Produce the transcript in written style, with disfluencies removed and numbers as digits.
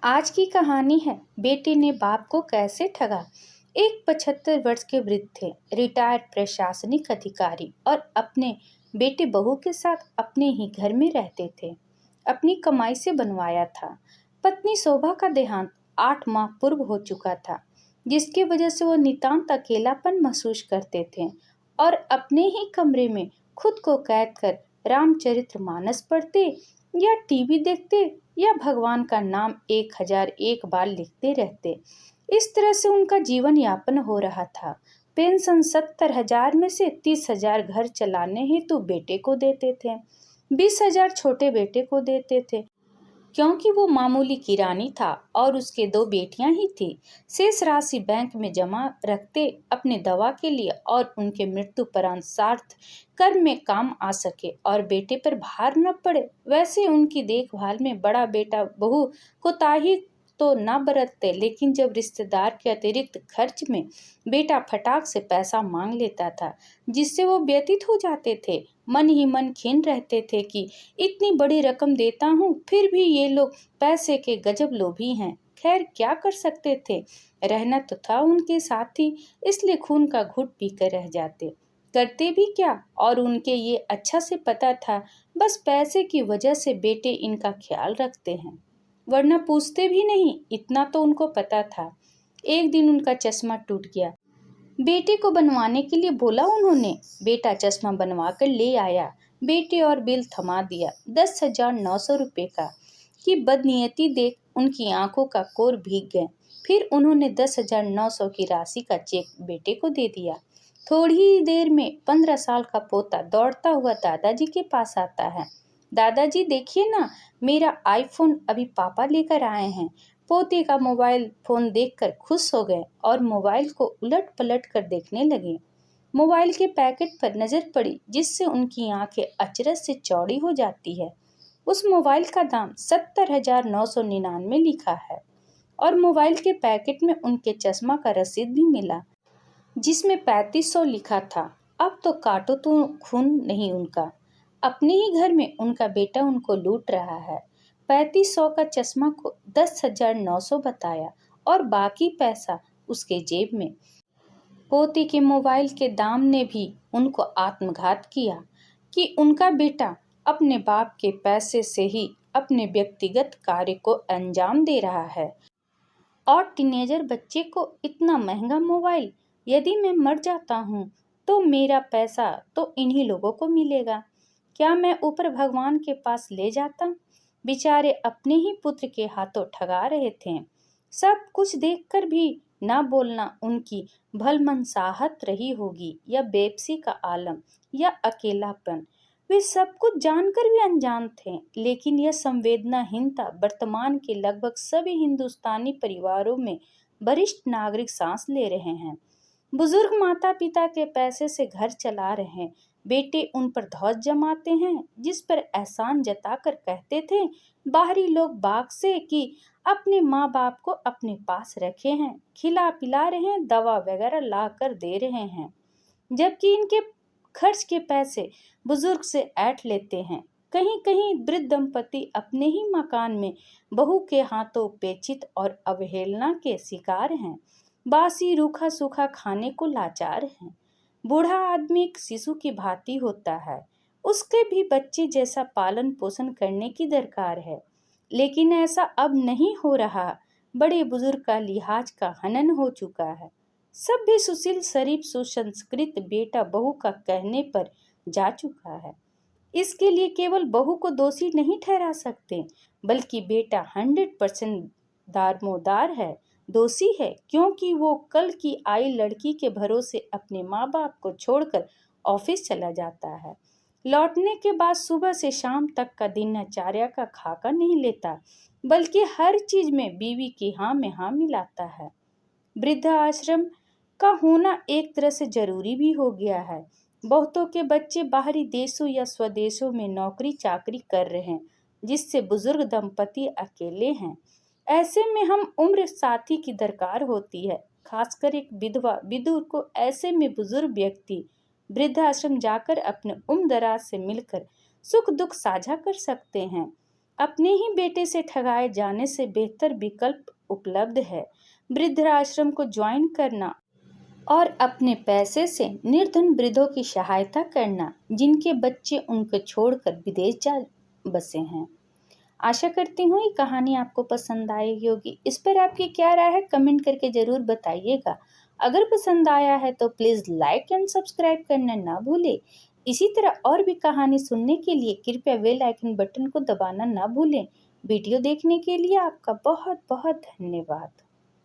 आज की कहानी है बेटे ने बाप को कैसे ठगा। एक 75 वर्ष के वृद्ध थे, रिटायर्ड प्रशासनिक अधिकारी और अपने बेटे बहू के साथ अपने ही घर में रहते थे। अपनी कमाई से बनवाया था। पत्नी शोभा का देहांत 8 माह पूर्व हो चुका था, जिसकी वजह से वो नितांत अकेलापन महसूस करते थे और अपने ही कमरे में खुद को कैद कर रामचरितमानस पढ़ते या टीवी देखते या भगवान का नाम 1001 बार लिखते रहते। इस तरह से उनका जीवन यापन हो रहा था। पेंशन 70,000 में से 30,000 घर चलाने हेतु बेटे को देते थे, 20,000 छोटे बेटे को देते थे, क्योंकि वो मामूली किरानी था और उसके 2 बेटियां ही थी। शेष राशि बैंक में जमा रखते अपने दवा के लिए और उनके मृत्युपरांत सार्थ कर्म में काम आ सके और बेटे पर भार न पड़े। वैसे उनकी देखभाल में बड़ा बेटा बहू कोताही तो न बरतते, लेकिन जब रिश्तेदार के अतिरिक्त खर्च में बेटा फटाक से पैसा मांग लेता था, जिससे वो व्यतीत हो जाते थे, मन ही मन खिन्न रहते थे कि इतनी बड़ी रकम देता हूँ फिर भी ये लोग पैसे के गजब लोभी हैं। खैर क्या कर सकते थे, रहना तो था उनके साथ ही, इसलिए खून का घुट पीकर रह जाते। करते भी क्या, और उनके ये अच्छा से पता था, बस पैसे की वजह से बेटे इनका ख्याल रखते हैं, वरना पूछते भी नहीं, इतना तो उनको पता था। एक दिन उनका चश्मा टूट गया। बेटे को बनवाने के लिए बोला उन्होंने। बेटा चश्मा बनवा कर ले आया। बेटे और बिल थमा दिया 10,900 रुपये का। कि बदनीयती देख उनकी आंखों का कोर भीग गए। फिर उन्होंने 10,900 की राशि का चेक बेटे को दे दिया। थोड़ी ही देर में 15 साल का पोता दौड़ता हुआ दादाजी के पास आता है। दादाजी देखिए ना, मेरा आईफोन अभी पापा लेकर आए हैं। पोते का मोबाइल फोन देखकर खुश हो गए और मोबाइल को उलट पलट कर देखने लगे। मोबाइल के पैकेट पर नजर पड़ी, जिससे उनकी आंखें अचरज से चौड़ी हो जाती है। उस मोबाइल का दाम 70,999 लिखा है और मोबाइल के पैकेट में उनके चश्मा का रसीद भी मिला, जिसमें 3500 लिखा था। अब तो काटो तो खून नहीं उनका। अपने ही घर में उनका बेटा उनको लूट रहा है। 3500 का चश्मा को 10,900 बताया और बाकी पैसा उसके जेब में। पोते के मोबाइल के दाम ने भी उनको आत्मघात किया कि उनका बेटा अपने बाप के पैसे से ही अपने व्यक्तिगत कार्य को अंजाम दे रहा है। और टीनेजर बच्चे को इतना महंगा मोबाइल। यदि मैं मर जाता हूँ तो मेरा पैसा तो इन्हीं लोगों को मिलेगा। क्या मैं ऊपर भगवान के पास ले जाता। बेचारे अपने ही पुत्र के हाथों ठगा रहे थे। सब कुछ देखकर भी ना बोलना उनकी भलमनसाहत रही होगी, या बेबसी का आलम, या अकेलापन। वे सब कुछ जानकर भी अनजान थे, लेकिन यह संवेदनाहीनता वर्तमान के लगभग सभी हिंदुस्तानी परिवारों में वरिष्ठ नागरिक सांस ले रहे हैं। बुजुर्ग माता पिता के पैसे से घर चला रहे हैं। बेटे उन पर ध्वज जमाते हैं, जिस पर एहसान जताकर कहते थे बाहरी लोग बाग से कि अपने माँ बाप को अपने पास रखे हैं, खिला पिला रहे हैं, दवा वगैरह ला कर दे रहे हैं, जबकि इनके खर्च के पैसे बुजुर्ग से ऐंठ लेते हैं। कहीं कहीं वृद्ध दंपति अपने ही मकान में बहू के हाथों उपेक्षित और अवहेलना के शिकार हैं। बासी रूखा सूखा खाने को लाचार हैं। बूढ़ा आदमी एक शिशु की भांति होता है, उसके भी बच्चे जैसा पालन पोषण करने की दरकार है, लेकिन ऐसा अब नहीं हो रहा। बड़े बुजुर्ग का लिहाज का हनन हो चुका है। सभ्य सुशील शरीफ सुसंस्कृत बेटा बहू का कहने पर जा चुका है। इसके लिए केवल बहू को दोषी नहीं ठहरा सकते, बल्कि बेटा 100% दारोमदार है, दोषी है, क्योंकि वो कल की आई लड़की के भरोसे अपने माँ बाप को छोड़कर ऑफिस चला जाता है। लौटने के बाद सुबह से शाम तक का दिनचर्या का खाका नहीं लेता, बल्कि हर चीज में बीवी की हाँ में हाँ मिलाता है। वृद्धाश्रम का होना एक तरह से जरूरी भी हो गया है। बहुतों के बच्चे बाहरी देशों या स्वदेशों में नौकरी चाकरी कर रहे हैं, जिससे बुजुर्ग दंपति अकेले हैं। ऐसे में हम उम्र साथी की दरकार होती है, खासकर एक विधवा विदुर को। ऐसे में बुजुर्ग व्यक्ति वृद्धाश्रम जाकर अपने उम्र दराज से मिलकर सुख दुख साझा कर सकते हैं। अपने ही बेटे से ठगाए जाने से बेहतर विकल्प उपलब्ध है। वृद्धाश्रम को ज्वाइन करना और अपने पैसे से निर्धन वृद्धों की सहायता करना जिनके बच्चे उनको छोड़कर विदेश जा बसे हैं। आशा करती हूँ ये कहानी आपको पसंद आई होगी। इस पर आपकी क्या राय है कमेंट करके ज़रूर बताइएगा। अगर पसंद आया है तो प्लीज़ लाइक एंड सब्सक्राइब करना ना भूलें। इसी तरह और भी कहानी सुनने के लिए कृपया बेल आइकन बटन को दबाना ना भूलें। वीडियो देखने के लिए आपका बहुत बहुत धन्यवाद।